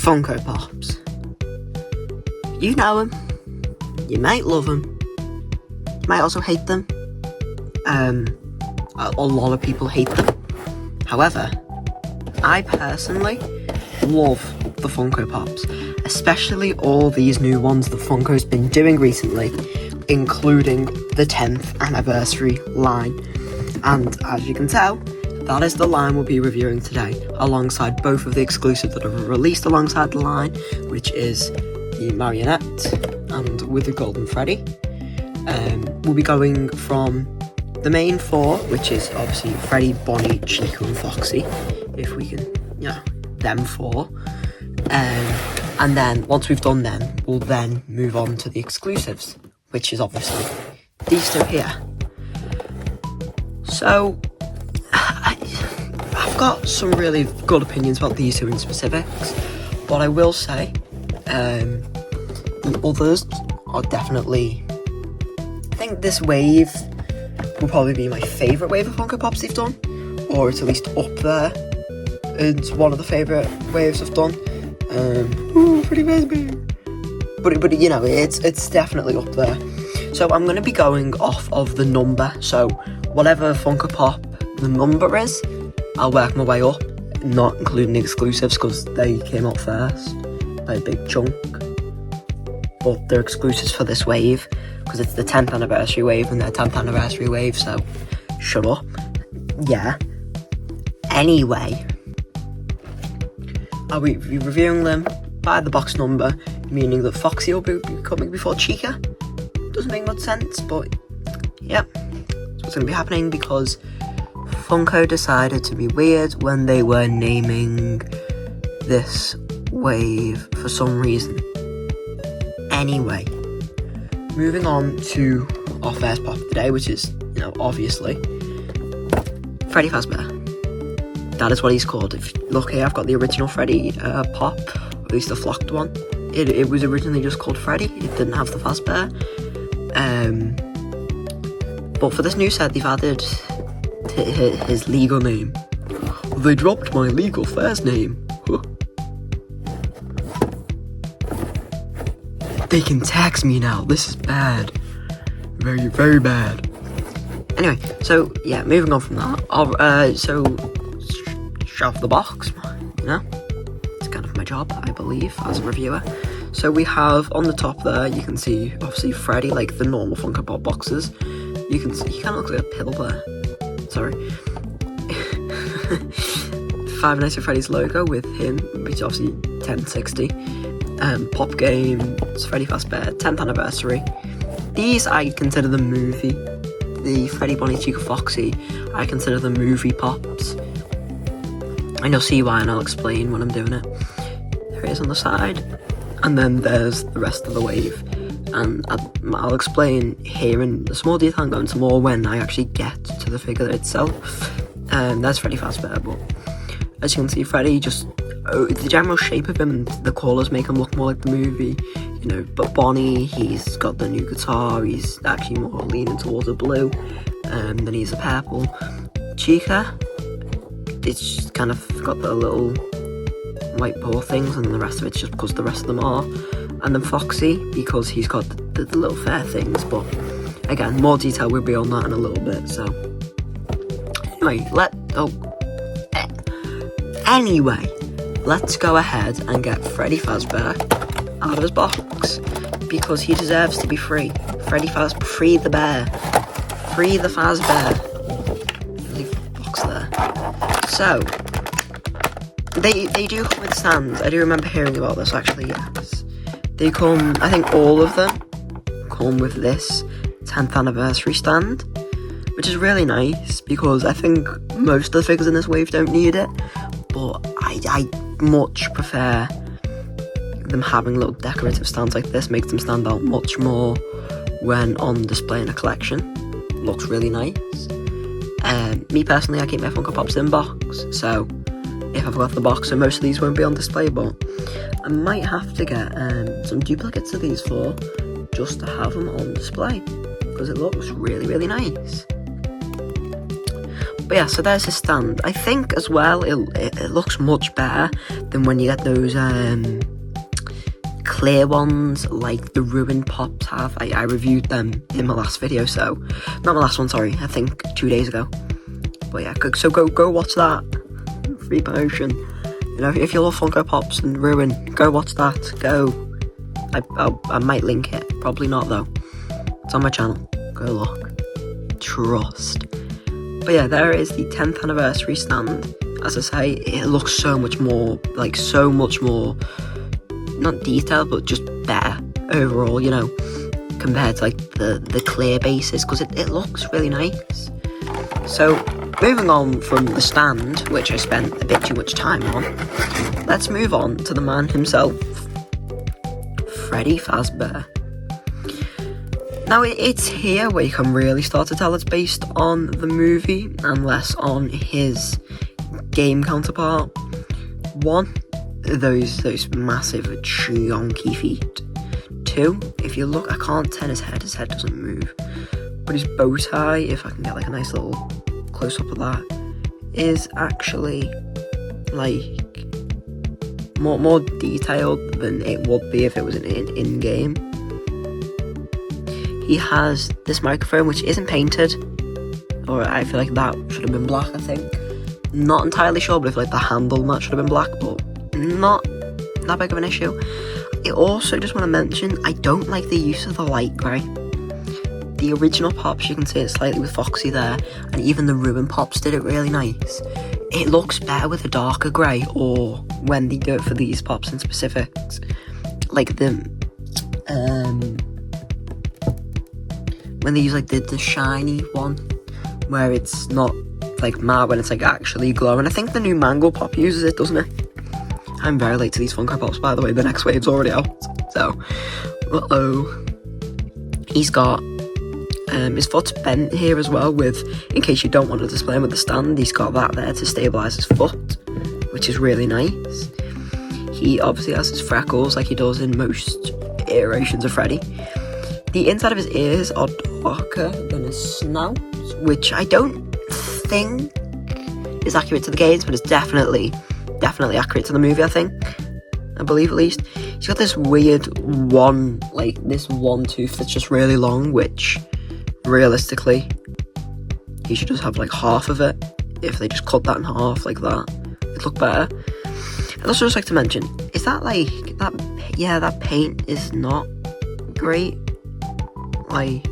Funko Pops. You know them. You might love them. You might also hate them. A lot of people hate them. However, I personally love the Funko Pops, especially all these new ones that Funko's been doing recently, including the 10th anniversary line. And as you can tell, that is the line we'll be reviewing today, alongside both of the exclusives that are released alongside the line, which is the Marionette and Withered Golden Freddy. We'll be going from the main four, which is obviously Freddy, Bonnie, Chica and Foxy, if we can, them four. And then, once we've done them, we'll then move on to the exclusives, which is obviously these two here. So, I've got some really good opinions about these two in specifics, but I will say, the others are definitely, I think this wave will probably be my favourite wave of Funko Pops they've done, or it's at least up there. It's one of the favourite waves I've done. Pretty baby. But you know, it's definitely up there. So I'm going to be going off of the number. So whatever Funko Pop the number is, I'll work my way up, not including the exclusives because they came out first by a big chunk. But they're exclusives for this wave because it's the 10th anniversary wave and their 10th anniversary wave, so shut up. Yeah. Anyway, I'll be reviewing them by the box number, meaning that Foxy will be coming before Chica. Doesn't make much sense, but yeah, that's what's going to be happening because Funko decided to be weird when they were naming this wave for some reason. Anyway, moving on to our first pop today, which is, obviously, Freddy Fazbear. That is what he's called. If you look here, I've got the original Freddy pop, or at least the flocked one. It was originally just called Freddy. It didn't have the Fazbear. But for this new set, they've added his legal name. They dropped my legal first name. They can tax me now. This is bad. Very, very bad. Anyway, so yeah, moving on from that. So straight off the box, it's kind of my job, I believe, as a reviewer. So we have on the top there, you can see obviously Freddy, like the normal Funko Pop boxes. You can see he kind of looks like a pill there. Sorry. Five Nights at Freddy's logo with him, which is obviously 1060. Pop Games, Freddy Fazbear, 10th anniversary. These I consider the movie. The Freddy, Bonnie, Chica, Foxy, I consider the movie pops. And you'll see why, and I'll explain when I'm doing it. There it is on the side. And then there's the rest of the wave. And I'll explain here in a small detail and go into more when I actually get to the figure itself. There's Freddy Fazbear, but as you can see, Freddy just... the general shape of him and the colours make him look more like the movie, but Bonnie, he's got the new guitar, he's actually more leaning towards a blue, than he's a purple. Chica, it's just kind of got the little white paw things, and the rest of it's just because the rest of them are. And then Foxy, because he's got the little fair things, but again, more detail will be on that in a little bit, so. Anyway, let's go ahead and get Freddy Fazbear out of his box, because he deserves to be free. Freddy Fazbear, free the bear. Free the Fazbear. Leave the box there. So, they do come with stands. I do remember hearing about this, actually, yes. They come, I think all of them come with this 10th anniversary stand, which is really nice, because I think most of the figures in this wave don't need it, but I much prefer them having little decorative stands like this. Makes them stand out much more when on display in a collection. Looks really nice. Me personally, I keep my Funko Pops in box, so if I've got the box, so most of these won't be on display, but I might have to get some duplicates of these for just to have them on display, because it looks really, really nice. But yeah, so there's his stand. I think as well, it looks much better than when you get those clear ones like the Ruined Pops have. I reviewed them in my last video, so not my last one, sorry, I think 2 days ago. But yeah, so go watch that. Free promotion. You know, if you love Funko Pops and Ruin, go watch that. Go. I might link it. Probably not though. It's on my channel. Go look. Trust. But yeah, there is the 10th anniversary stand. As I say, it looks so much more, not detailed, but just better overall, you know, compared to like the clear bases, because it looks really nice. So moving on from the stand, which I spent a bit too much time on, let's move on to the man himself, Freddy Fazbear. Now it's here where you can really start to tell it's based on the movie and less on his game counterpart. One, those massive chunky feet. Two, if you look, I can't turn his head doesn't move, but his bow tie, if I can get like a nice little close up of that, is actually like more detailed than it would be if it was in game. He has this microphone which isn't painted, or I feel like that should have been black, I think. Not entirely sure, but if like the handle and that should have been black, but not that big of an issue. I also just want to mention, I don't like the use of the light grey. The original Pops, you can see it slightly with Foxy there, and even the Ruin Pops did it really nice. It looks better with a darker grey, or when they do it for these Pops in specifics, like when they use like the shiny one, where it's not like matte, when it's like actually glowing. I think the new Mango Pop uses it, doesn't it? I'm very late to these Funko Pops, by the way. The next wave's already out, so he's got his foot's bent here as well, with, in case you don't want to display him with the stand, he's got that there to stabilise his foot, which is really nice. He obviously has his freckles like he does in most iterations of Freddy. The inside of his ears are darker than his snout, which I don't think is accurate to the games, but it's definitely accurate to the movie, I believe at least. He's got this weird one tooth that's just really long, which realistically he should just have like half of it. If they just cut that in half like that, it'd look better. I'd also just like to mention, is that like that paint is not great. Like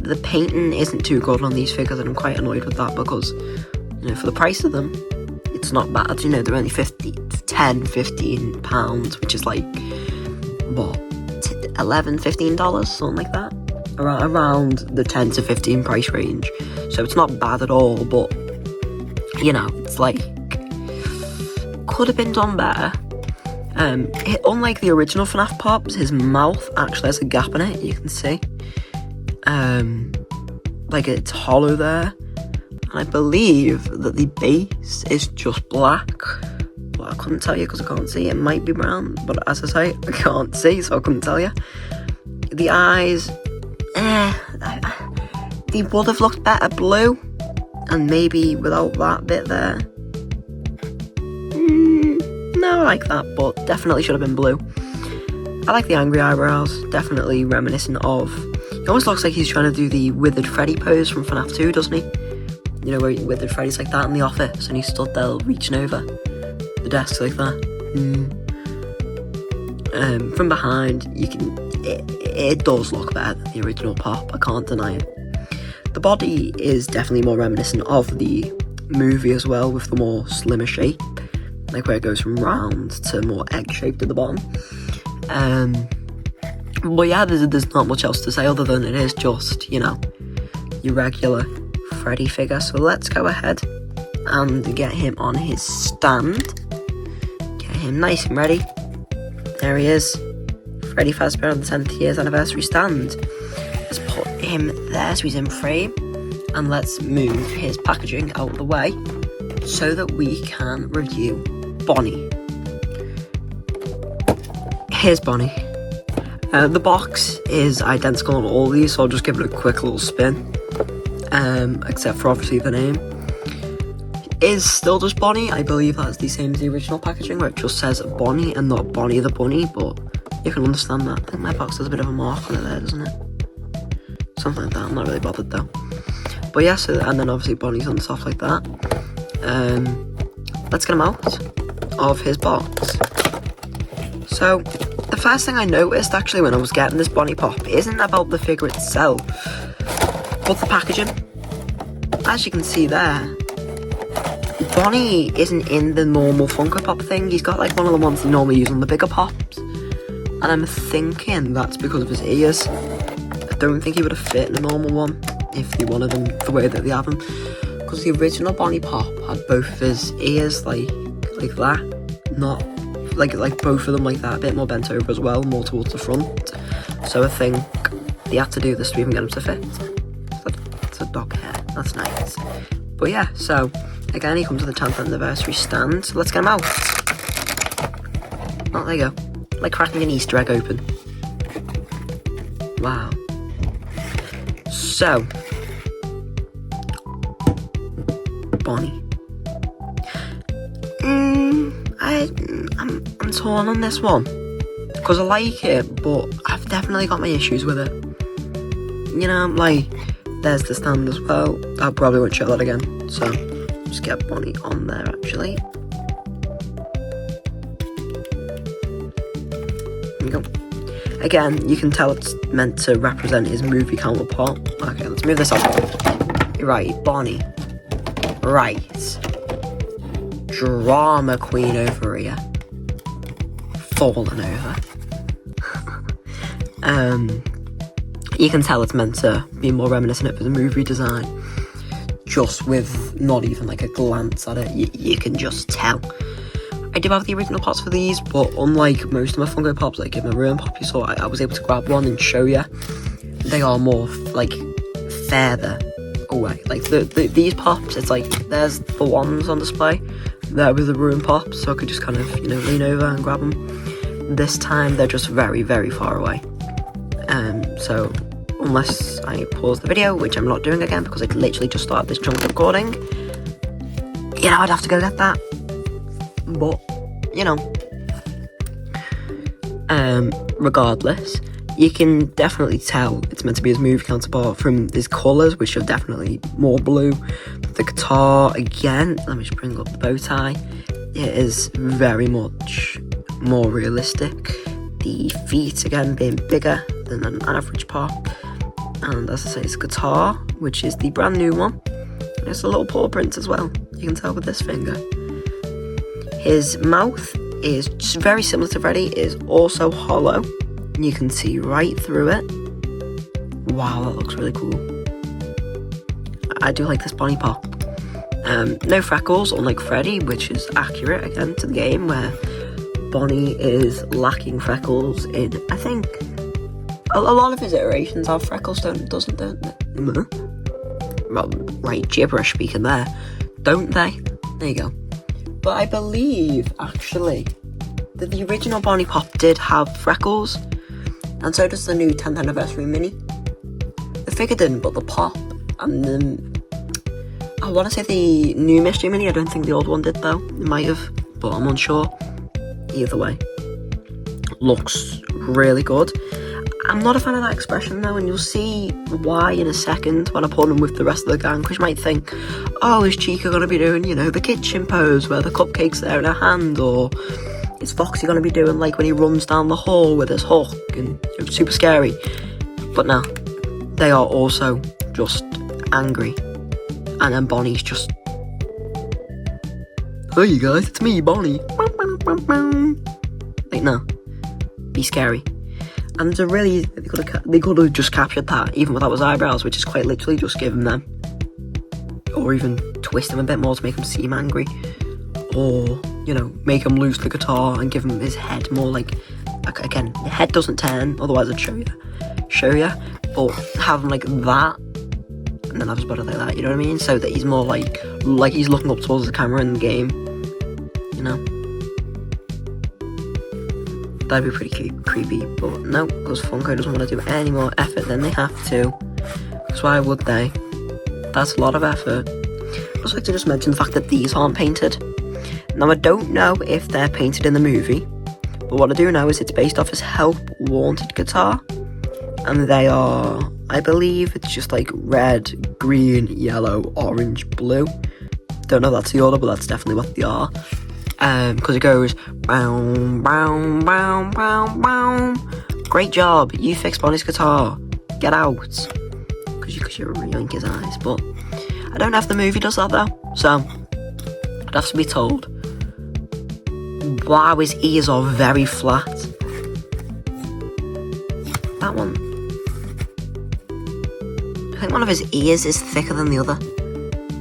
the painting isn't too good on these figures, and I'm quite annoyed with that, because, you know, for the price of them, it's not bad. You know, they're only £15 pounds, which is like what, $11, $15, something like that, around the 10 to 15 price range. So it's not bad at all, but you know, it's like could have been done better. Unlike the original Fnaf Pops, his mouth actually has a gap in it, you can see. Like it's hollow there. And I believe that the base is just black. Well, I couldn't tell you because I can't see. It might be brown, but as I say, I can't see, so I couldn't tell you. The eyes, they would have looked better blue, and maybe without that bit there. No, I like that, but definitely should have been blue. I like the angry eyebrows, definitely reminiscent of... He almost looks like he's trying to do the Withered Freddy pose from Fnaf 2, doesn't he? You know, where Withered Freddy's like that in the office, and he stood there reaching over the desk like that. From behind, you can... It does look better than the original Pop, I can't deny it. The body is definitely more reminiscent of the movie as well, with the more slimmer shape. Like where it goes from round to more egg-shaped at the bottom. But yeah, there's not much else to say other than it is just, you know, your regular Freddy figure. So let's go ahead and get him on his stand. Get him nice and ready. There he is. Freddy Fazbear on the 10th year's anniversary stand. Let's put him there so he's in frame. And let's move his packaging out of the way so that we can review Bonnie. Here's Bonnie. The box is identical on all these, so I'll just give it a quick little spin. Except for obviously the name. Is still just Bonnie. I believe that's the same as the original packaging, where it just says Bonnie and not Bonnie the Bunny, but you can understand that. I think my box has a bit of a mark on it there, doesn't it? Something like that. I'm not really bothered though. But yeah, so, and then obviously Bonnie's on stuff like that. Let's get him out of his box. So, the first thing I noticed actually when I was getting this Bonnie Pop isn't about the figure itself, but the packaging. As you can see there, Bonnie isn't in the normal Funko Pop thing. He's got like one of the ones they normally use on the bigger pops. And I'm thinking that's because of his ears. I don't think he would have fit in a normal one if they wanted them the way that they have them. Because the original Bonnie Pop had both of his ears like that. Not like both of them like that, a bit more bent over as well, more towards the front. So I think they had to do this to even get him to fit. It's a dog hair, that's nice. But yeah, so again, he comes with the 10th anniversary stand, so let's get him out. Oh, there you go. Like cracking an Easter egg open. Wow. So, Bonnie. I'm torn on this one. Because I like it, but I've definitely got my issues with it. You know, like, there's the stand as well. I probably won't show that again, so just get Bonnie on there actually. There you go. Again, you can tell it's meant to represent his movie counterpart. Okay, let's move this up. Right, Bonnie. Right. Drama queen over here. Fallen over. You can tell it's meant to be more reminiscent of the movie design. Just with not even like a glance at it, you can just tell. I do have the original pops for these, but unlike most of my Funko Pops, like in my room pop you saw, I was able to grab one and show you. They are more like further away. Like these pops, it's like there's the ones on display there with the room pops, so I could just kind of, you know, lean over and grab them. This time they're just very, very far away. So unless I pause the video, which I'm not doing again because I literally just started this chunk of recording, you know, I'd have to go get that. But, you know, regardless, you can definitely tell it's meant to be his movie counterpart from his colours, which are definitely more blue. The guitar, again, let me just bring up the bow tie. It is very much more realistic. The feet, again, being bigger than an average pop. And as I say, his guitar, which is the brand new one. There's a little paw print as well. You can tell with this finger. His mouth is just very similar to Freddy. It is also hollow. You can see right through it. Wow, that looks really cool. I do like this Bonnie Pop. No freckles, unlike Freddy, which is accurate again to the game, where Bonnie is lacking freckles in, I think, a lot of his iterations have freckles, don't they? Well, right, gibberish speaking there, don't they? There you go. But I believe, actually, that the original Bonnie Pop did have freckles, and so does the new 10th anniversary mini. The figure didn't, but the pop, and I want to say the new mystery mini, I don't think the old one did though, it might have, but I'm unsure. Either way, looks really good. I'm not a fan of that expression though, and you'll see why in a second when I put him with the rest of the gang, because you might think, oh, is Chica going to be doing, you know, the kitchen pose where the cupcake's there in her hand, or is Foxy going to be doing like when he runs down the hall with his hook and it's super scary. But no, they are also just angry, and then Bonnie's just, hey you guys, it's me, Bonnie. Like, no, be scary. And to really, they could have just captured that, even without his eyebrows, which is quite literally just give him them. Or even twist him a bit more to make him seem angry. Or, you know, make him lose the guitar and give him his head more like again, the head doesn't turn, otherwise I'd show you. But have him like that, and then have his body like that, you know what I mean? So that he's more like he's looking up towards the camera in the game, you know? That'd be pretty creepy, but no, because Funko doesn't want to do any more effort than they have to. Because why would they? That's a lot of effort. I'd also like to just mention the fact that these aren't painted. Now, I don't know if they're painted in the movie, but what I do know is it's based off his Help Wanted guitar. And they are, I believe it's just like red, green, yellow, orange, blue. Don't know if that's the order, but that's definitely what they are. Because it goes, bow, bow, bow, bow, bow. Great job, you fixed Bonnie's guitar. Get out. Because you're yoink his eyes. But I don't know if the movie does that though. So, I'd have to be told. Wow, his ears are very flat. That one. I think one of his ears is thicker than the other.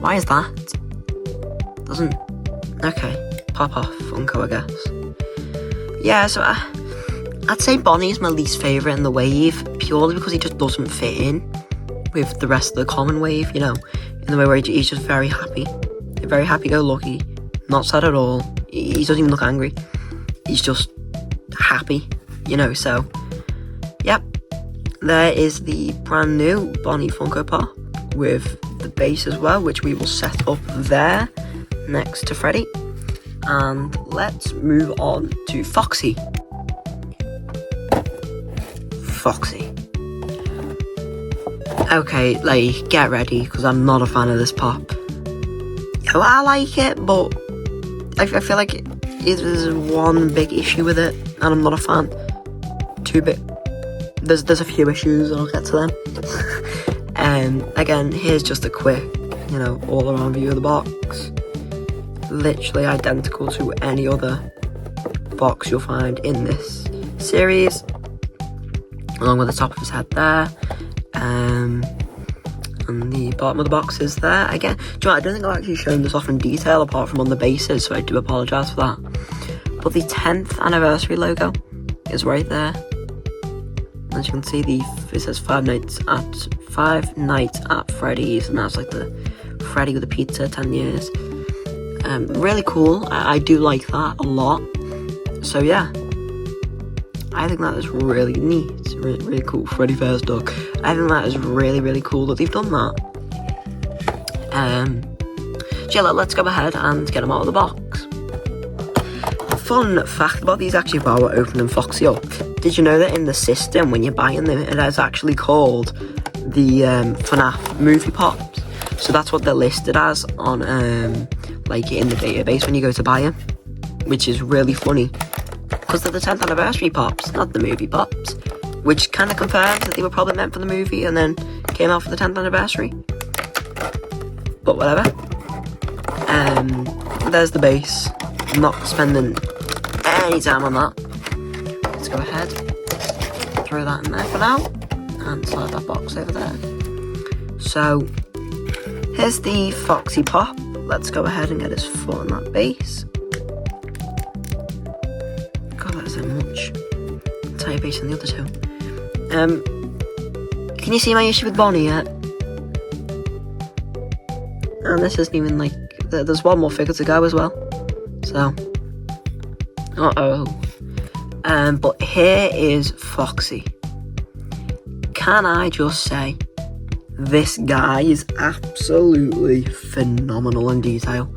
Why is that? Doesn't... Okay. Pop off, Funko, I guess. Yeah, so I'd say Bonnie's my least favourite in the wave, purely because he just doesn't fit in with the rest of the common wave, you know, in the way where he's just very happy-go-lucky, not sad at all. He doesn't even look angry. He's just happy, you know, so, yep. There is the brand new Bonnie Funko Pop with the base as well, which we will set up there next to Freddy. And let's move on to Foxy. Okay, like, get ready, because I'm not a fan of this pop. Yo, I like it, but I feel like there's one big issue with it, and I'm not a fan. Two big... There's a few issues, and I'll get to them. Again, here's just a quick, you know, all-around view of the box. Literally identical to any other box you'll find in this series, along with the top of his head there, and the bottom of the box is there again. Do you know what, I don't think I've actually shown this off in detail apart from on the bases, so I do apologise for that. But the 10th anniversary logo is right there. As you can see, it says Five Nights at Freddy's, and that's like the Freddy with the pizza, 10 years. Really cool. I do like that a lot. So yeah, I think that is really neat. Really cool. Freddy Fazbear's dog. I think that is really cool that they've done that. So yeah, let's go ahead and get them out of the box. Fun fact about these actually while we're opening Foxy up. Did you know that in the system when you're buying them, it is actually called the Fnaf movie pops? So that's what they're listed as on like in the database when you go to buy them, which is really funny because they're the 10th anniversary pops, not the movie pops, which kind of confirms that they were probably meant for the movie and then came out for the 10th anniversary. But whatever. There's the base. I'm not spending any time on that. Let's go ahead, throw that in there for now, and slide that box over there. So here's the Foxy Pop. Let's go ahead and get his foot on that base. God, that is a much tighter base than the other two. Can you see my issue with Bonnie yet? And this isn't even like... There's one more figure to go as well. So... but here is Foxy. Can I just say... This guy is absolutely phenomenal in detail.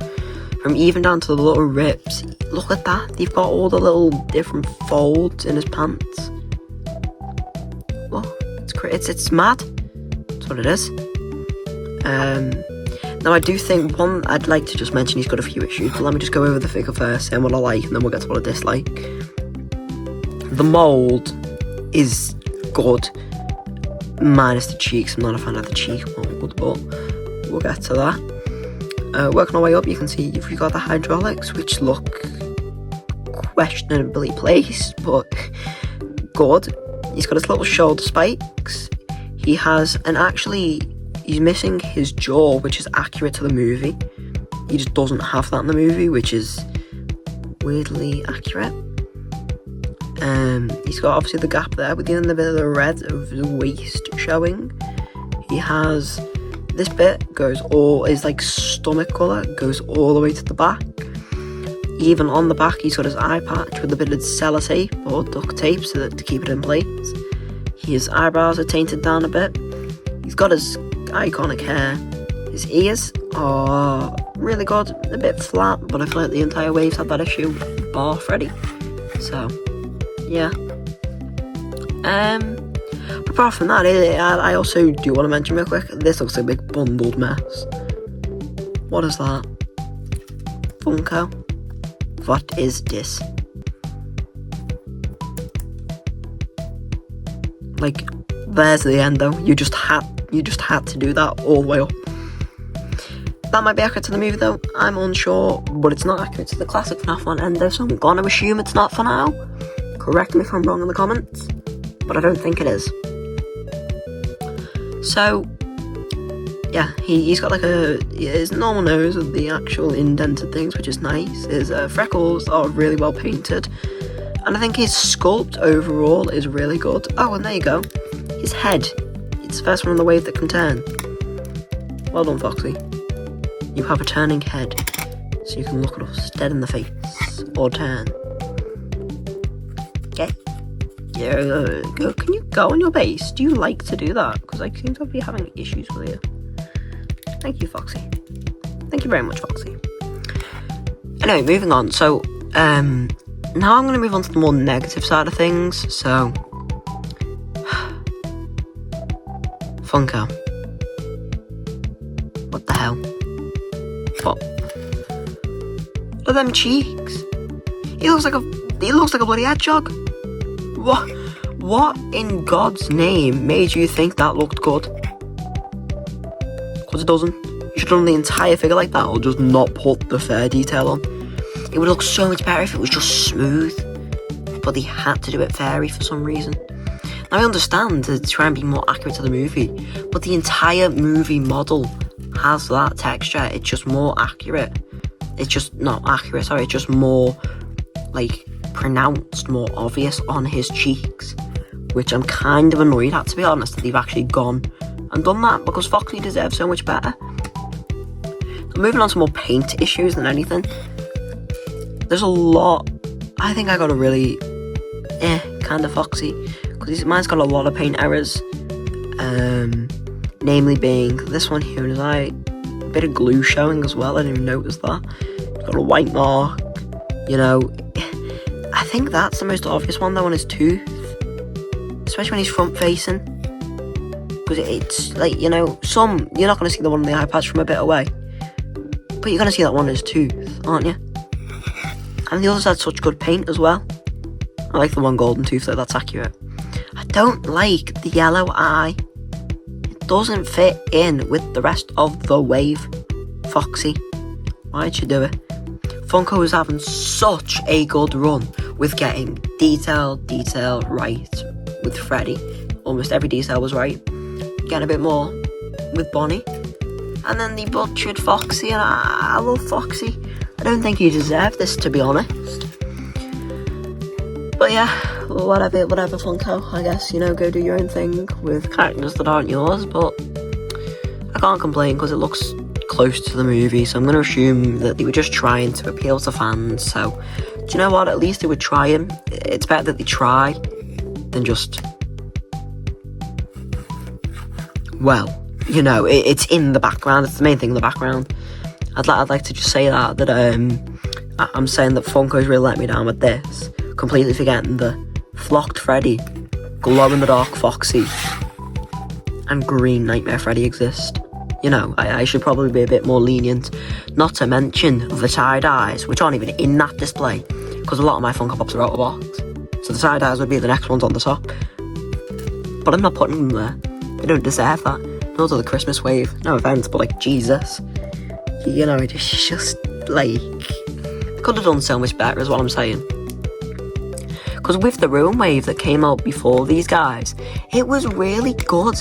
From even down to the little rips. Look at that. They've got all the little different folds in his pants. Well, it's great. It's mad. That's what it is. Now I do think one I'd like to just mention, he's got a few issues, but let me just go over the figure first and what I like, and then we'll get to what I dislike. The mould is good. Minus the cheeks. I'm not a fan of the cheek mould, but we'll get to that. Working our way up, you can see you've got the hydraulics, which look questionably placed, but good. He's got his little shoulder spikes. He has, and actually, he's missing his jaw, which is accurate to the movie. He just doesn't have that in the movie, which is weirdly accurate. He's got obviously the gap there, but then the bit of the red of the waist showing. He has this bit goes all is like stomach colour, goes all the way to the back. Even on the back, he's got his eye patch with a bit of sellotape or duct tape to keep it in place. His eyebrows are tainted down a bit. He's got his iconic hair. His ears are really good, a bit flat, but I feel like the entire waves had that issue, bar Freddy. So, yeah. Apart from that, I also do want to mention real quick, this looks like a big bundled mess. What is that? Funko? What is this? Like, there's the end though. You just had to do that all the way up. That might be accurate to the movie though, I'm unsure, but it's not accurate to the classic Fnaf 1 ender, so I'm gonna assume it's not for now. Correct me if I'm wrong in the comments, but I don't think it is. So, yeah, he's got like his normal nose with the actual indented things, which is nice. His freckles are really well painted, and I think his sculpt overall is really good. Oh, and there you go. His head. It's the first one on the wave that can turn. Well done, Foxy. You have a turning head, so you can look at us dead in the face, or turn. Okay. Yeah, go. Can you go on your base? Do you like to do that? Because I seem to be having issues with you. Thank you, Foxy. Thank you very much, Foxy. Anyway, moving on. So, now I'm going to move on to the more negative side of things. So, Funko. What the hell? What? Look at them cheeks. He looks like a bloody hedgehog. What in God's name made you think that looked good? Because it doesn't. You should have done the entire figure like that, or just not put the fur detail on. It would look so much better if it was just smooth. But they had to do it furry for some reason. Now I understand to try and be more accurate to the movie, but the entire movie model has that texture. It's just more accurate. It's just not accurate, sorry, it's just more like pronounced, more obvious on his cheeks, which I'm kind of annoyed at, to be honest, that they've actually gone and done that, because Foxy deserves so much better. So moving on to more paint issues than anything, there's a lot. I think I got a really kind of Foxy, because mine's got a lot of paint errors, namely being this one here, is a bit of glue showing as well. I didn't even notice that. It's got a white mark, you know. I think that's the most obvious one though, on his tooth, especially when he's front facing, because it's like, you know, you're not going to see the one on the eye patch from a bit away, but you're going to see that one on his tooth, aren't you? And the others had such good paint as well. I like the one golden tooth though, that's accurate. I don't like the yellow eye. It doesn't fit in with the rest of the wave. Foxy, why'd you do it? Funko was having such a good run with getting detail right with Freddy. Almost every detail was right. Getting a bit more with Bonnie. And then they butchered Foxy, and I love Foxy. I don't think he deserved this, to be honest. But yeah, whatever Funko, I guess, you know, go do your own thing with characters that aren't yours, but I can't complain because it looks close to the movie, so I'm going to assume that they were just trying to appeal to fans. So, do you know what, at least they were trying. It's better that they try than just, well, you know, it's in the background, it's the main thing in the background. I'd like to just say that I'm saying that Funko's really let me down with this, completely forgetting the flocked Freddy, glow-in-the-dark Foxy, and green Nightmare Freddy exist. You know, I should probably be a bit more lenient, not to mention the side-eyes, which aren't even in that display, because a lot of my Funko Pops are out of box, so the side-eyes would be the next ones on the top. But I'm not putting them there. They don't deserve that. Those are the Christmas wave. No offense, but like, Jesus. You know, it's just, like, could have done so much better, is what I'm saying. Because with the Ruin Wave that came out before these guys, it was really good.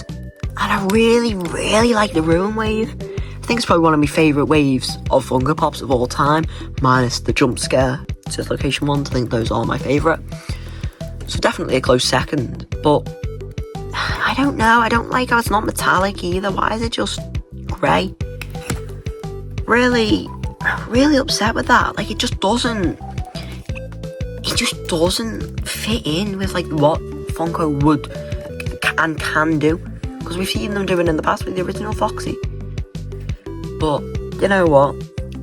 And I really, really like the Ruin Wave. I think it's probably one of my favourite waves of Funko Pops of all time, minus the jump scare dislocation ones. I think those are my favourite. So definitely a close second. But I don't know. I don't like how it's not metallic either. Why is it just grey? Really, really upset with that. Like, it just doesn't fit in with like what Funko would and can do, because we've seen them doing in the past with the original Foxy. But you know what?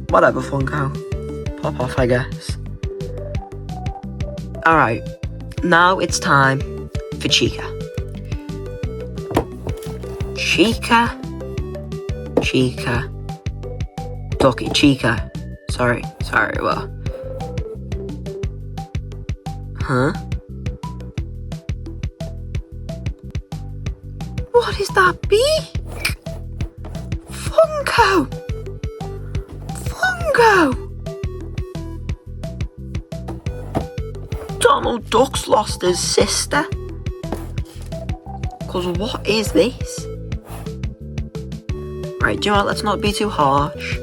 Whatever, Funko. Pop off, I guess. Alright, now it's time for Chica. Chica. Ducky, Chica. Sorry, what? Huh? What is that beak? Funko! Donald Duck's lost his sister. Cause what is this? Right, do you know what? Let's not be too harsh.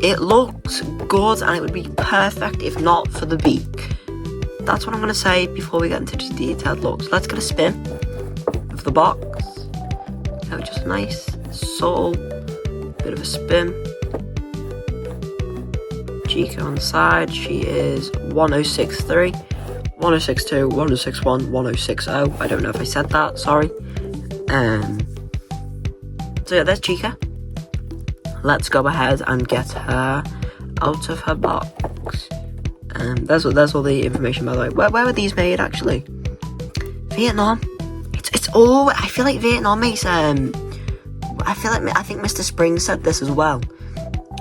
It looks good and it would be perfect if not for the beak. That's what I'm going to say before we get into the detailed looks. Let's get a spin of the box. So just a nice, subtle bit of a spin. Chica on the side, she is 1063, 1062, 1061, 1060. I don't know if I said that, sorry. So yeah, there's Chica. Let's go ahead and get her out of her box. There's all the information, by the way. Where were these made, actually? Vietnam. It's all. I feel like Vietnam makes. I think Mr. Spring said this as well.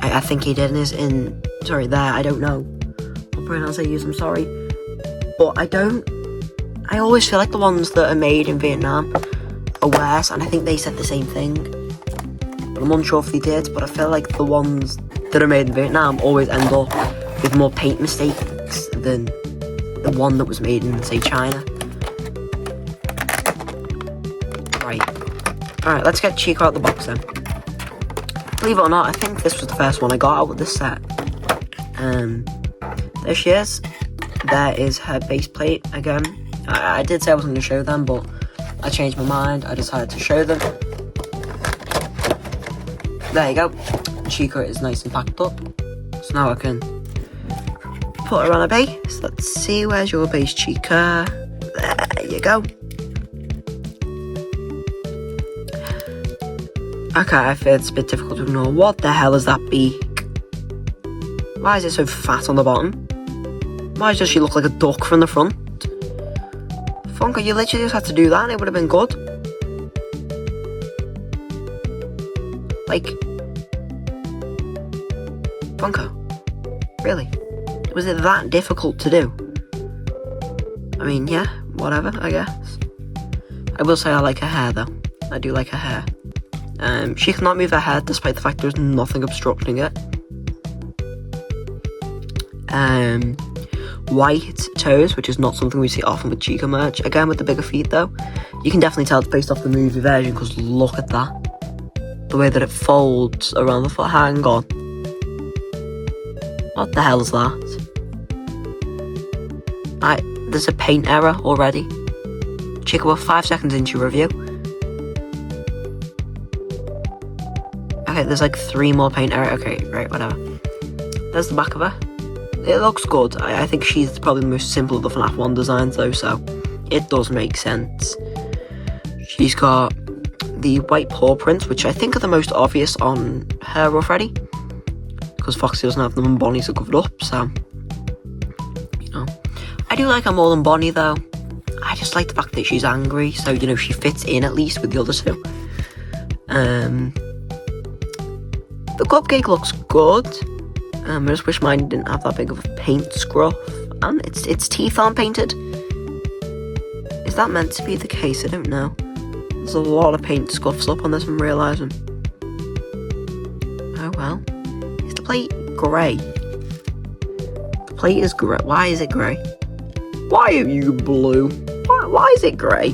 I think he did sorry, there. I don't know what pronouns I use. I'm sorry, but I always feel like the ones that are made in Vietnam are worse, and I think they said the same thing. But I'm unsure if they did. But I feel like the ones that are made in Vietnam always end up with more paint mistakes than the one that was made in, say, China. Right. Alright, let's get Chica out the box then. Believe it or not, I think this was the first one I got out of this set. There she is. There is her base plate again. I did say I wasn't going to show them, but I changed my mind. I decided to show them. There you go. Chica is nice and packed up. So now I can put her on a base. Let's see, where's your base, Chica? There you go. Okay, I feel it's a bit difficult to ignore. What the hell is that beak? Why is it so fat on the bottom? Why does she look like a duck from the front? Funko, you literally just had to do that and it would have been good. Like, Funko, really? Was it that difficult to do? I mean, yeah, whatever, I guess. I will say I like her hair, though. I do like her hair. She cannot move her head, despite the fact there's nothing obstructing it. White toes, which is not something we see often with Chica merch. Again, with the bigger feet, though. You can definitely tell it's based off the movie version, because look at that. The way that it folds around the foot. Hang on. What the hell is that? There's a paint error already. Chica, we're 5 seconds into your review. Okay, there's like 3 more paint error. Okay, right, whatever. There's the back of her. It looks good. I think she's probably the most simple of the Fnaf 1 designs, though, so it does make sense. She's got the white paw prints, which I think are the most obvious on her already, because Foxy doesn't have them and Bonnie's are covered up, so, you know. I do like her more than Bonnie, though. I just like the fact that she's angry, so, you know, she fits in at least with the other two. The cupcake looks good. I just wish mine didn't have that big of a paint scruff. And its teeth aren't painted. Is that meant to be the case? I don't know. There's a lot of paint scuffs up on this, I'm realising. Oh well. Is the plate grey? The plate is grey. Why is it grey? Why are you blue? Why is it grey?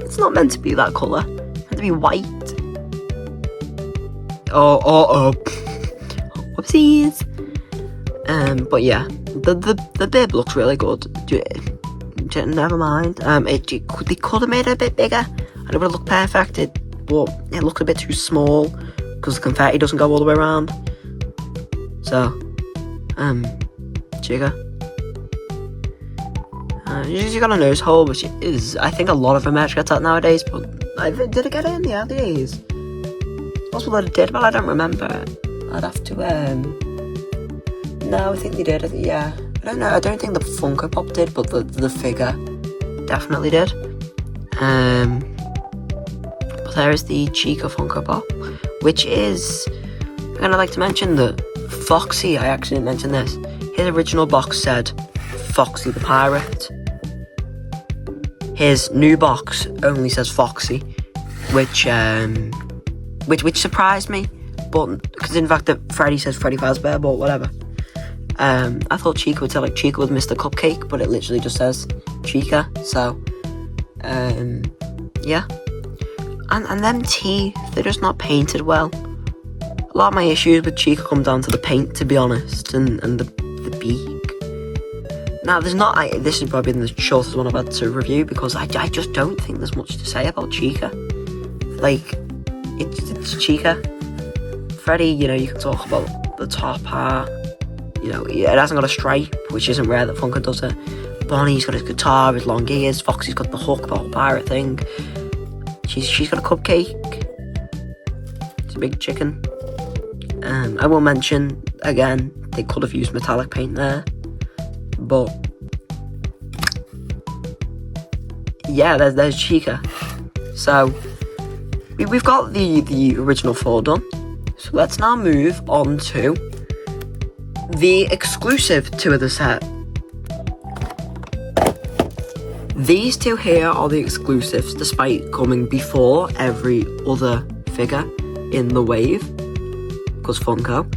It's not meant to be that colour. It's meant to be white. Oh. Whoopsies. But yeah, the bib looks really good. Never mind. They could have made it a bit bigger, and it would have looked perfect. But it looked a bit too small because the confetti doesn't go all the way around. So Chica. She's got a nose hole, which is, I think a lot of her merch gets out nowadays, but did it get it in the early days? It's possible that it did, but I don't remember. I'd have to, no, I think they did, yeah. I don't know, I don't think the Funko Pop did, but the figure definitely did. But there is the Chica Funko Pop, which is, again, I'd like to mention that Foxy, I actually didn't mention this, his original box said Foxy the Pirate. His new box only says Foxy, which surprised me, but because in fact Freddy says Freddy Fazbear, but whatever. I thought Chica would say like Chica with Mr. Cupcake, but it literally just says Chica. So, yeah. And them teeth, they're just not painted well. A lot of my issues with Chica come down to the paint, to be honest, and the beak. Now, this has probably been the shortest one I've had to review, because I just don't think there's much to say about Chica. Like, it's Chica. Freddy, you know, you can talk about the top part. You know, it hasn't got a stripe, which isn't rare that Funko does it. Bonnie's got his guitar, his long ears. Foxy's got the hook, the whole pirate thing. She's got a cupcake. It's a big chicken. I will mention, again, they could have used metallic paint there. But yeah, there's Chica. So we've got the original 4 done. So let's now move on to the exclusive 2 of the set. These 2 here are the exclusives, despite coming before every other figure in the wave, because Funko.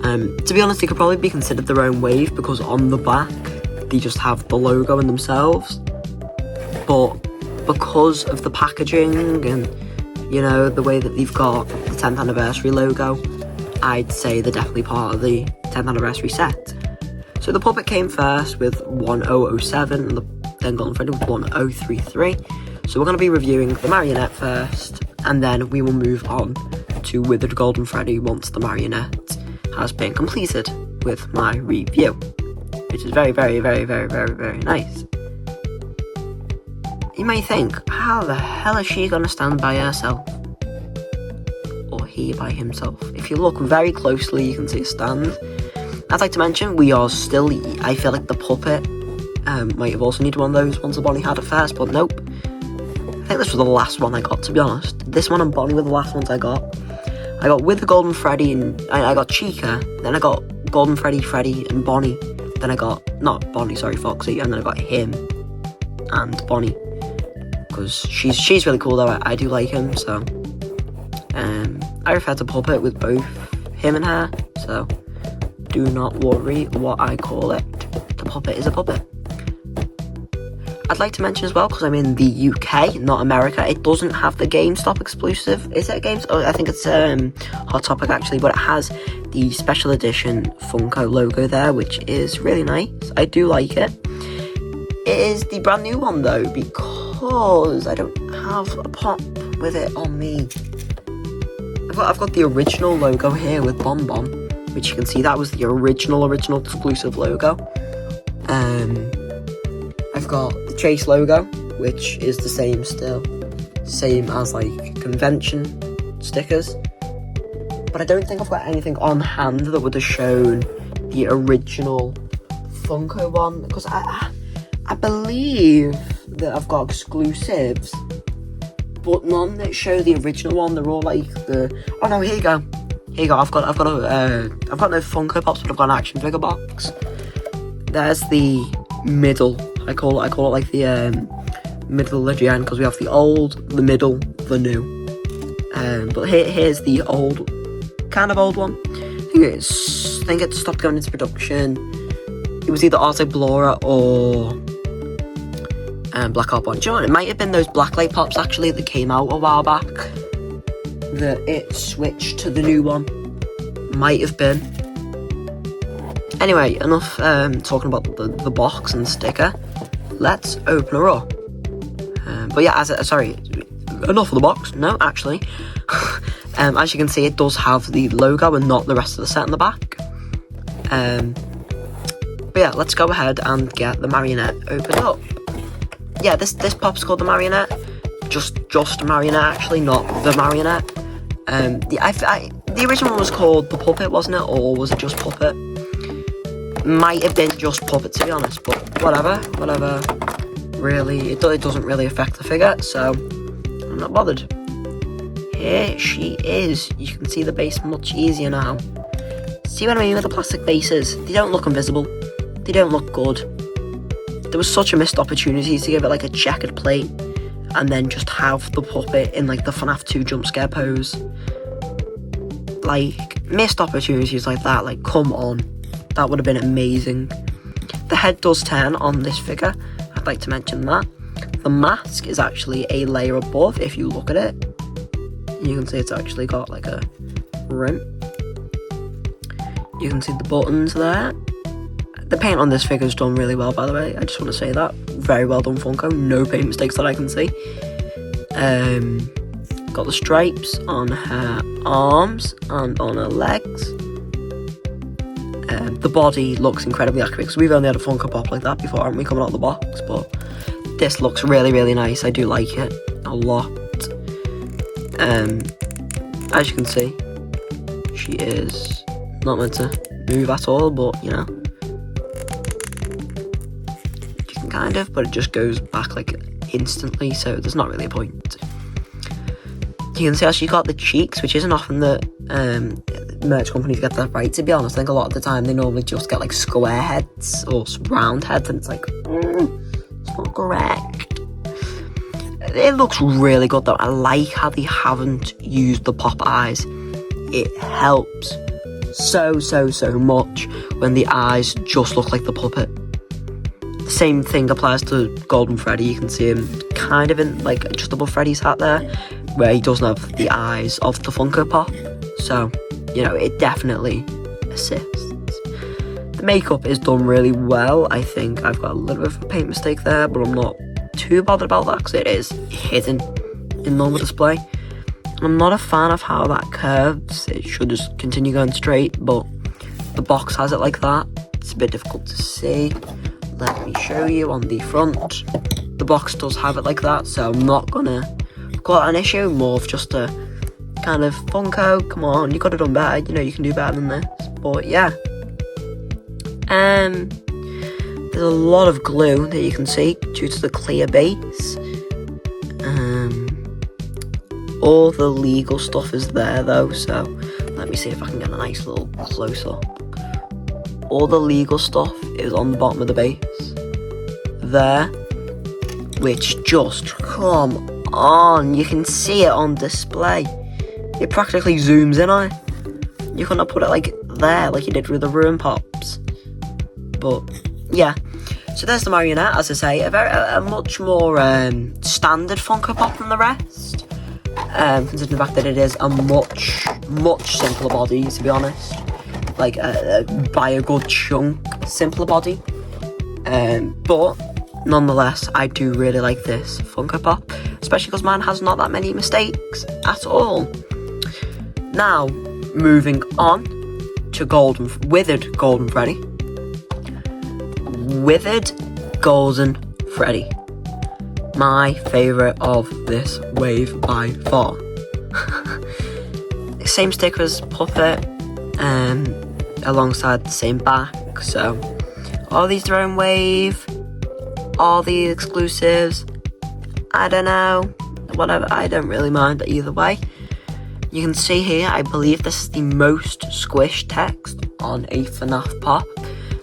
To be honest, they could probably be considered their own wave, because on the back they just have the logo in themselves. But because of the packaging and, you know, the way that they've got the 10th anniversary logo, I'd say they're definitely part of the 10th anniversary set. So the puppet came first with 1007 and then Golden Freddy with 1033. So we're going to be reviewing the marionette first, and then we will move on to Withered Golden Freddy once the marionette has been completed with my review, which is very, very, very, very, very, very nice. You may think, how the hell is she going to stand by herself? Or he by himself? If you look very closely, you can see a stand. I'd like to mention, we are still, I feel like the puppet might have also needed one of those ones that Bonnie had at first, but nope. I think this was the last one I got, to be honest. This one and Bonnie were the last ones I got. I got with the Golden Freddy, and I got Chica, then I got Golden Freddy, Freddy, and Bonnie. Then I got, not Bonnie, sorry, Foxy, and then I got him and Bonnie. Because she's really cool though, I do like him, so. I refer to puppet with both him and her, so do not worry what I call it. The puppet is a puppet. I'd like to mention as well, because I'm in the UK, not America, it doesn't have the GameStop exclusive. Is it a GameStop? Oh, I think it's Hot Topic actually, but it has the special edition Funko logo there, which is really nice. I do like it. It is the brand new one though, because I don't have a pop with it on me. I've got the original logo here with Bomb Bomb, which you can see that was the original exclusive logo. I've got the Chase logo, which is the same still, same as like convention stickers. But I don't think I've got anything on hand that would have shown the original Funko one, because I believe that I've got exclusives, but none that show the original one. They're all like oh no, here you go. I've got no Funko Pops, but I've got an action figure box. There's the middle. I call it like the middle of the end, because we have the old, the middle, the new. But here's the old, kind of old one. I think it stopped going into production. It was either Arte Blora or Black Art Bonnie. Do you know what? It might have been those Blacklight Pops actually that came out a while back that it switched to the new one. Might have been. Anyway, enough talking about the box and the sticker. Let's open her up. But yeah, sorry, enough of the box. No, actually. As you can see, it does have the logo and not the rest of the set in the back. But yeah, let's go ahead and get the marionette opened up. Yeah, this pop's called the marionette. Just marionette, actually, not the marionette. The original one was called the puppet, wasn't it? Or was it just puppet? Might have been just puppet, to be honest. But whatever. Really, it doesn't really affect the figure, so I'm not bothered. Here she is. You can see the base much easier now. See what I mean with the plastic bases? They don't look invisible. They don't look good. There was such a missed opportunity to give it like a checkered plate and then just have the puppet in like the Fnaf 2 jump scare pose. Like, missed opportunities like that, like, come on. That would have been amazing. The head does turn on this figure. I'd like to mention that. The mask is actually a layer above if you look at it. You can see it's actually got like a rim. You can see the buttons there. The paint on this figure is done really well, by the way. I just want to say that. Very well done, Funko. No paint mistakes that I can see. Got the stripes on her arms and on her legs. The body looks incredibly accurate because we've only had a Funko Pop like that before, haven't we, coming out of the box? But this looks really nice. I do like it a lot. As you can see, she is not meant to move at all, but you know, you can kind of, but it just goes back like instantly, so there's not really a point. You can see how she got the cheeks, which isn't often the merch companies get that right, to be honest. I think a lot of the time they normally just get like square heads or round heads, and it's like, it's not correct. It looks really good though. I like how they haven't used the pop eyes. It helps so much when the eyes just look like the puppet. The same thing applies to Golden Freddy. You can see him kind of in like just above Freddy's hat there, where he doesn't have the eyes of the Funko Pop. So, you know, it definitely assists. The makeup is done really well. I think I've got a little bit of a paint mistake there, but I'm not too bothered about that because it is hidden in normal display. I'm not a fan of how that curves. It should just continue going straight, but the box has it like that. It's a bit difficult to see. Let me show you on the front. The box does have it like that, so I'm not gonna call it an issue. More of just a kind of Funko, come on, you could have done better. You know, you can do better than this. But yeah. There's a lot of glue that you can see due to the clear base. All the legal stuff is there though, so let me see if I can get a nice little close-up. All the legal stuff is on the bottom of the base there, which just, come on, you can see it on display. It practically zooms in on it. You couldn't have put it like there, like you did with the Ruin Pops. But yeah, so there's the marionette. As I say, a much more standard Funko Pop than the rest, considering the fact that it is a much simpler body, to be honest, like by a good chunk simpler body, but nonetheless I do really like this Funko Pop, especially because mine has not that many mistakes at all. Now moving on to withered Golden Freddy. Withered Golden Freddy, my favourite of this wave by far. Same sticker as Puppet, alongside the same back, so are these their own wave? Are these exclusives? I don't know, whatever, I don't really mind either way. You can see here, I believe this is the most squished text on a Fnaf Pop.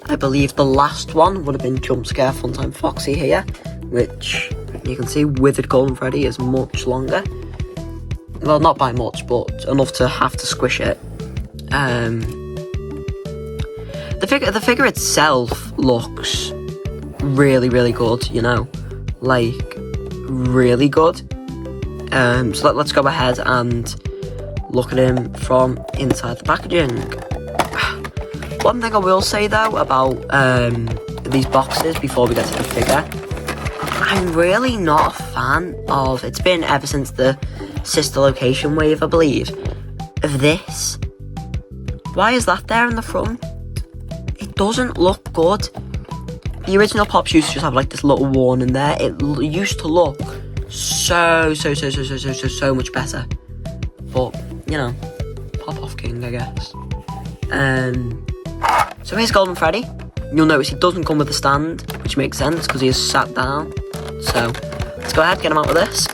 I believe the last one would have been Jump Scare Funtime Foxy here, which you can see Withered Golden Freddy is much longer. Well, not by much, but enough to have to squish it. The figure itself looks really good, you know, like really good. So let's go ahead and look at him from inside the packaging. One thing I will say though about these boxes before we get to the figure, I'm really not a fan of, it's been ever since the sister location wave, I believe, of this. Why is that there in the front? it doesn't look good. The original Pops used to just have like this little warning there. It used to look so much better. But, you know, pop-off king, I guess. So here's Golden Freddy. You'll notice he doesn't come with a stand, which makes sense because he is sat down. So let's go ahead, get him out with this.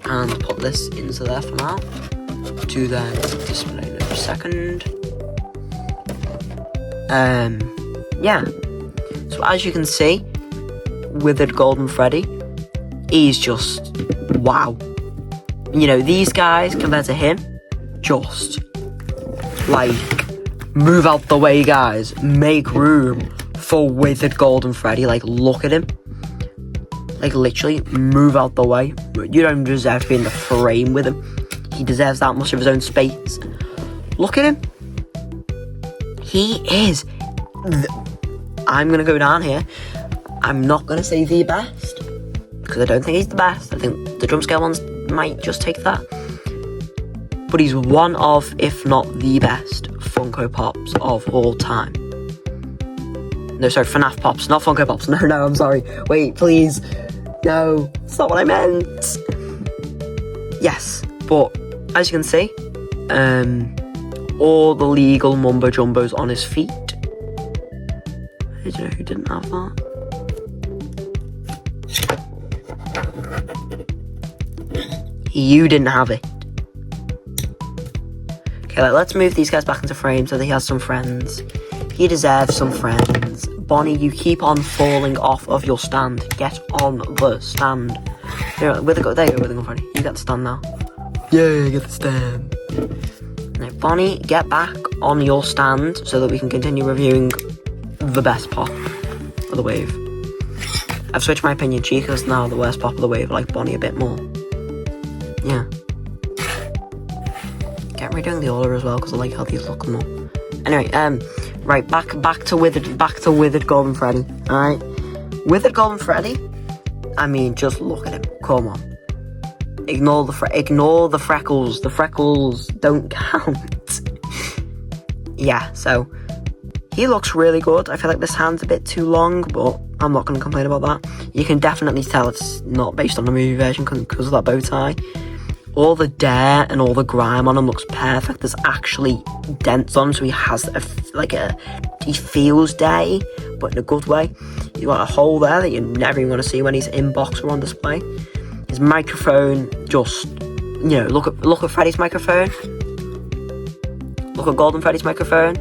And put this into there for now. To then display in a second. Yeah. So as you can see, withered Golden Freddy, he's just wow. You know, these guys compared to him, just like move out the way, guys. Make room for withered Golden Freddy. Like, look at him. Like, literally move out the way. You don't deserve to be in the frame with him. He deserves that much of his own space. Look at him. He is I'm gonna go down here. I'm not gonna say the best, because I don't think he's the best. I think the drum scale ones might just take that. But he's one of, if not the best, Funko Pops of all time. No, sorry, Fnaf Pops, not Funko Pops. No, I'm sorry. Wait, please. No, that's not what I meant. Yes, but as you can see, all the legal mumbo jumbos on his feet. Did you know who didn't have that? You didn't have it. Okay, let's move these guys back into frame so that he has some friends. He deserves some friends. Bonnie, you keep on falling off of your stand. Get on the stand. There you go, Withered Freddy. You get the stand now. Yeah, get the stand. Now, Bonnie, get back on your stand so that we can continue reviewing the best pop of the wave. I've switched my opinion. Chica's now the worst pop of the wave. I like Bonnie a bit more. Yeah. Get redoing the order as well because I like how these look more. Anyway, right, back to withered Golden Freddy. Alright. Withered Golden Freddy. I mean, just look at him. Come on. Ignore the freckles. The freckles don't count. Yeah, so he looks really good. I feel like this hand's a bit too long, but I'm not going to complain about that. You can definitely tell it's not based on the movie version because of that bow tie. All the dirt and all the grime on him looks perfect. There's actually dents on him, so he has he feels dirty, but in a good way. You've got a hole there that you never even want to see when he's in box or on display. His microphone, just, you know, look at Freddy's microphone. Look at Golden Freddy's microphone.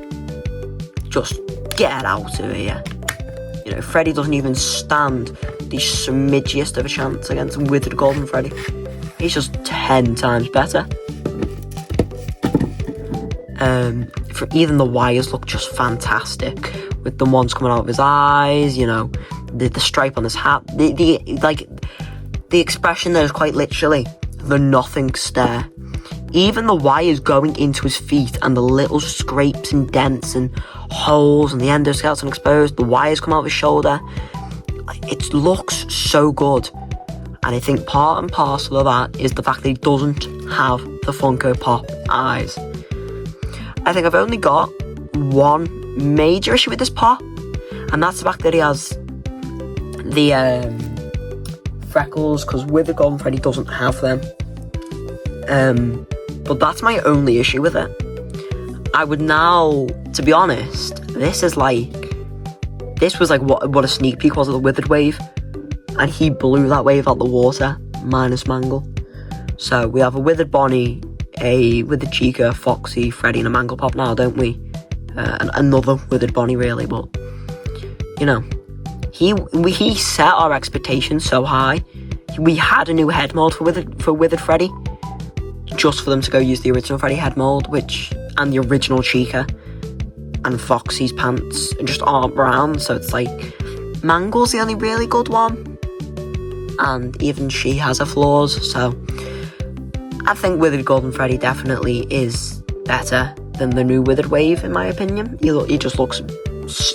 Just get out of here. You know, Freddy doesn't even stand the smidgiest of a chance against withered Golden Freddy. He's just 10 times better. For even the wires look just fantastic, with the ones coming out of his eyes. You know, the stripe on his hat. The expression there is quite literally the nothing stare. Even the wires going into his feet and the little scrapes and dents and holes and the endoskeleton exposed. The wires come out of his shoulder. It looks so good. And I think part and parcel of that is the fact that he doesn't have the Funko Pop eyes. I think I've only got one major issue with this pop, and that's the fact that he has the freckles, because withered Golden Freddy doesn't have them. But that's my only issue with it. I would now, to be honest, this was like what a sneak peek was of the withered wave. And he blew that wave out the water, minus Mangle. So we have a withered Bonnie, a withered Chica, Foxy, Freddy, and a Mangle Pop now, don't we? And another withered Bonnie, really, but, you know, he set our expectations so high. We had a new head mold for withered Freddy, just for them to go use the original Freddy head mold, and the original Chica, and Foxy's pants just aren't brown, so it's like, Mangle's the only really good one. And even she has her flaws, so I think withered Golden Freddy definitely is better than the new withered wave, in my opinion. He just looks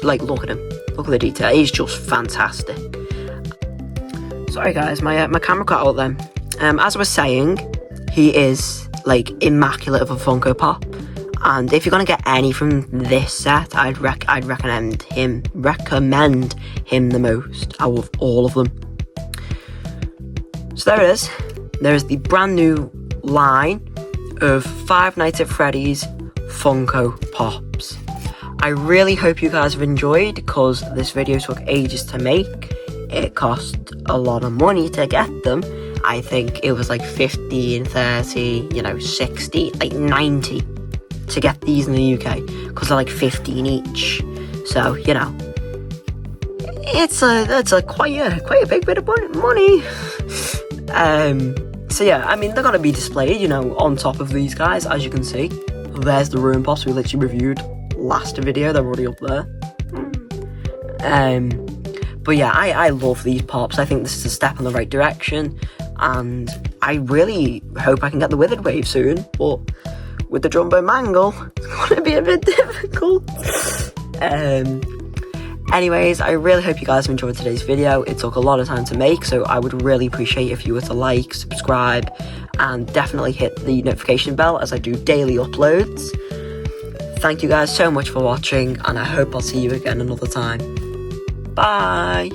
like, look at him, look at the detail. He's just fantastic. Sorry guys, my camera cut out then. As I was saying, he is like immaculate of a Funko Pop. And if you're gonna get any from this set, I'd recommend him the most out of all of them. So there it is. There is the brand new line of Five Nights at Freddy's Funko Pops. I really hope you guys have enjoyed, because this video took ages to make. It cost a lot of money to get them. I think it was like 15, 30, 60, like 90 to get these in the UK, because they're like 15 each. So, it's a quite a big bit of money. So yeah, I mean, they're gonna be displayed, on top of these guys, as you can see. There's the Ruin Pops we literally reviewed last video. They're already up there. But yeah, I love these pops. I think this is a step in the right direction, and I really hope I can get the Withered wave soon, but with the Jumbo Mangle, it's gonna be a bit difficult. Anyways, I really hope you guys have enjoyed today's video. It took a lot of time to make, so I would really appreciate if you were to like, subscribe, and definitely hit the notification bell, as I do daily uploads. Thank you guys so much for watching, and I hope I'll see you again another time. Bye!